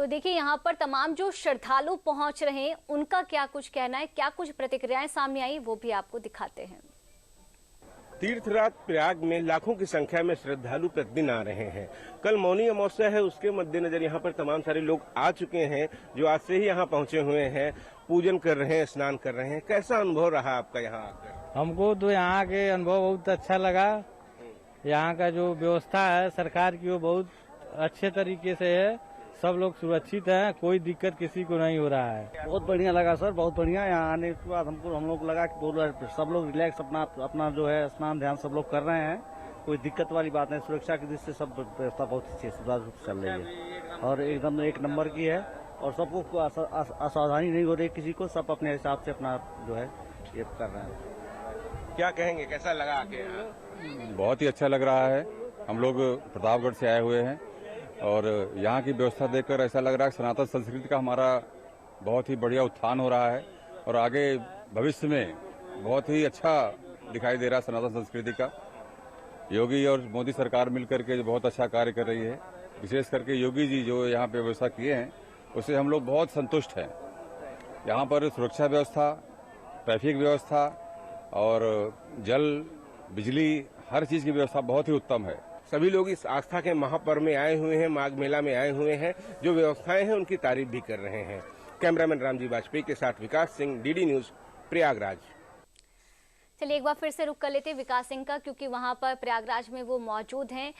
तो देखिए यहाँ पर तमाम जो श्रद्धालु पहुंच रहे हैं उनका क्या कुछ कहना है, क्या कुछ प्रतिक्रियाएं सामने आई, वो भी आपको दिखाते हैं। तीर्थराज प्रयाग में लाखों की संख्या में श्रद्धालु प्रतिदिन आ रहे हैं। कल मौनी अमावस्या है, उसके मद्देनजर यहाँ पर तमाम सारे लोग आ चुके हैं जो आज से ही यहाँ पहुंचे हुए हैं, पूजन कर रहे हैं, स्नान कर रहे हैं। कैसा अनुभव रहा आपका यहाँ आकर? हमको तो यहाँ के अनुभव बहुत अच्छा लगा। यहाँ का जो व्यवस्था है सरकार की वो बहुत अच्छे तरीके से है, सब लोग सुरक्षित हैं, कोई दिक्कत किसी को नहीं हो रहा है। बहुत बढ़िया लगा सर, बहुत बढ़िया। यहाँ आने के बाद हम लोग लगा कि सब लोग रिलैक्स अपना जो है स्नान ध्यान सब लोग कर रहे हैं, कोई दिक्कत वाली बात नहीं। सुरक्षा की दृष्टि से सब व्यवस्था बहुत अच्छी सुचारू रूप से चल रही है और एकदम एक नंबर की है और सबको असावधानी नहीं हो रही किसी को, सब अपने हिसाब से अपना जो है ये कर रहे हैं। क्या कहेंगे, कैसा लगा आके यहाँ? बहुत ही अच्छा लग रहा है। हम लोग प्रतापगढ़ से आए हुए हैं और यहाँ की व्यवस्था देखकर ऐसा लग रहा है कि सनातन संस्कृति का हमारा बहुत ही बढ़िया उत्थान हो रहा है और आगे भविष्य में बहुत ही अच्छा दिखाई दे रहा है सनातन संस्कृति का। योगी और मोदी सरकार मिलकर के बहुत अच्छा कार्य कर रही है। विशेष करके योगी जी जो यहाँ पे व्यवस्था किए हैं उससे हम लोग बहुत संतुष्ट हैं। यहाँ पर सुरक्षा व्यवस्था, ट्रैफिक व्यवस्था और जल, बिजली, हर चीज की व्यवस्था बहुत ही उत्तम है। सभी लोग इस आस्था के महापर्व में आए हुए हैं, माघ मेला में आए हुए हैं, जो व्यवस्थाएं हैं उनकी तारीफ भी कर रहे हैं। कैमरामैन रामजी वाजपेयी के साथ विकास सिंह, डीडी न्यूज, प्रयागराज। चलिए एक बार फिर से रुक कर लेते हैं विकास सिंह का, क्योंकि वहां पर प्रयागराज में वो मौजूद हैं।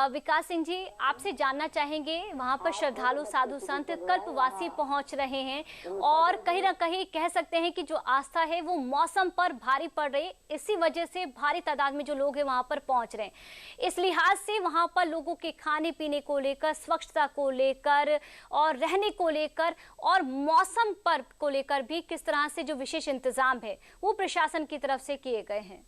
विकास सिंह जी, आपसे जानना चाहेंगे, वहां पर श्रद्धालु साधु संत कल्पवासी पहुंच रहे हैं और कहीं ना कहीं कह सकते हैं कि जो आस्था है वो मौसम पर भारी पड़ रही, इसी वजह से भारी तादाद में जो लोग हैं वहां पर पहुंच रहे हैं। इस लिहाज से वहां पर लोगों के खाने पीने को लेकर, स्वच्छता को लेकर और रहने को लेकर और मौसम पर को लेकर भी किस तरह से जो विशेष इंतजाम है वो प्रशासन की तरफ से किए गए हैं?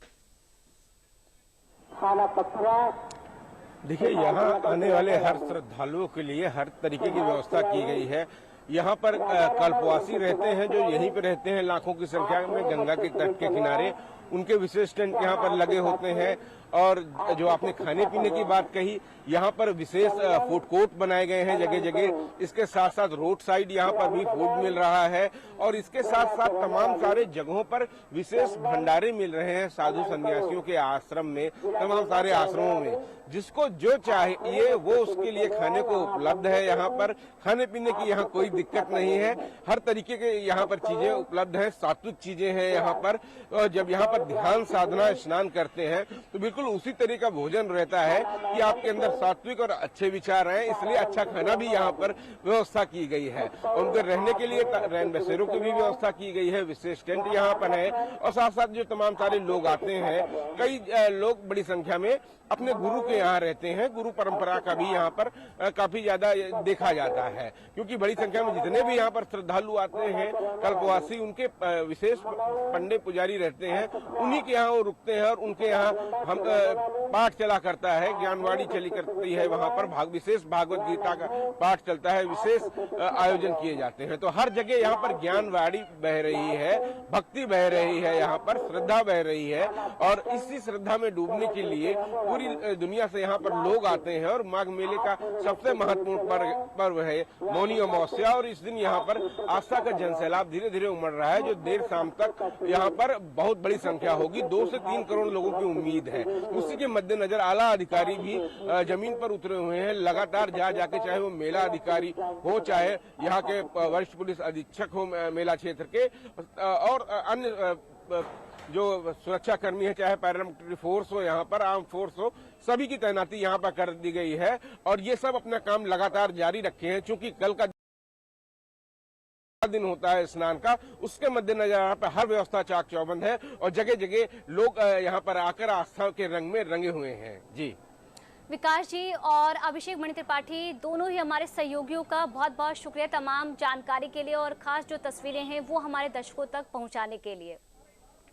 देखिए, यहाँ आने वाले हर श्रद्धालुओं के लिए हर तरीके की व्यवस्था की गई है। यहाँ पर कल्पवासी रहते हैं जो यहीं पर रहते हैं लाखों की संख्या में गंगा के तट के किनारे, उनके विशेष टेंट यहाँ पर लगे होते हैं। और जो आपने खाने पीने की बात कही, यहाँ पर विशेष फूड कोर्ट बनाए गए हैं जगह जगह। इसके साथ साथ रोड साइड यहाँ पर भी फूड मिल रहा है और इसके साथ साथ तमाम सारे जगहों पर विशेष भंडारे मिल रहे हैं साधु संन्यासियों के आश्रम में, तमाम सारे आश्रमों में। जिसको जो चाहिए वो उसके लिए खाने को उपलब्ध है। यहाँ पर खाने पीने की यहाँ कोई दिक्कत नहीं है, हर तरीके के यहाँ पर चीजें उपलब्ध हैं, सात्विक चीजें हैं यहाँ पर। जब यहाँ पर ध्यान साधना स्नान करते हैं तो बिल्कुल उसी तरह का भोजन रहता है कि आपके अंदर सात्विक और अच्छे विचार हैं, इसलिए अच्छा खाना भी यहाँ पर व्यवस्था की गई है। उनके रहने के लिए रैन बसेरों की भी व्यवस्था की गई है, विशेष टेंट यहाँ पर है। और साथ साथ जो तमाम सारे लोग आते हैं, कई लोग बड़ी संख्या में अपने गुरु के यहाँ रहते हैं। गुरु परंपरा का भी यहाँ पर काफी ज्यादा देखा जाता है, क्योंकि बड़ी संख्या में जितने भी यहाँ पर श्रद्धालु आते हैं कल्पवासी, उनके विशेष पंडित पुजारी रहते हैं, उन्हीं के यहाँ वो रुकते हैं और उनके यहाँ हम पाठ चला करता है, ज्ञानवाणी चली करती है वहाँ पर, विशेष भागवत गीता का पाठ चलता है, विशेष आयोजन किए जाते हैं। तो हर जगह यहाँ पर ज्ञानवाणी बह रही है, भक्ति बह रही है, यहाँ पर श्रद्धा बह रही है और इसी श्रद्धा में डूबने के लिए पूरी दुनिया से यहाँ पर लोग आते हैं। और माघ मेले का सबसे महत्वपूर्ण पर्व है मौनी अमावस्या और इस दिन यहाँ पर आस्था का जनसैलाब धीरे धीरे उमड़ रहा है, जो देर शाम तक यहाँ पर बहुत बड़ी संख्या होगी। 2 से 3 करोड़ लोगों की उम्मीद है। उसी के मद्देनजर आला अधिकारी भी जमीन पर उतरे हुए हैं, लगातार जा जाके, चाहे वो मेला अधिकारी हो, चाहे यहाँ के वरिष्ठ पुलिस अधीक्षक हो मेला क्षेत्र के, और अन्य जो सुरक्षा कर्मी है, चाहे पैरामिलिट्री फोर्स हो, यहाँ पर आर्म फोर्स हो, सभी की तैनाती यहाँ पर कर दी गई है और ये सब अपना काम लगातार जारी रखे हैं। चूंकि कल का दिन होता है स्नान का, उसके मद्देनजर यहाँ पर हर व्यवस्था चाक चौबंद है और जगह जगह लोग यहाँ पर आकर आस्था के रंग में रंगे हुए हैं। जी विकास जी और अभिषेक मणि त्रिपाठी दोनों ही हमारे सहयोगियों का बहुत बहुत शुक्रिया तमाम जानकारी के लिए और खास जो तस्वीरें हैं वो हमारे दर्शकों तक पहुंचाने के लिए।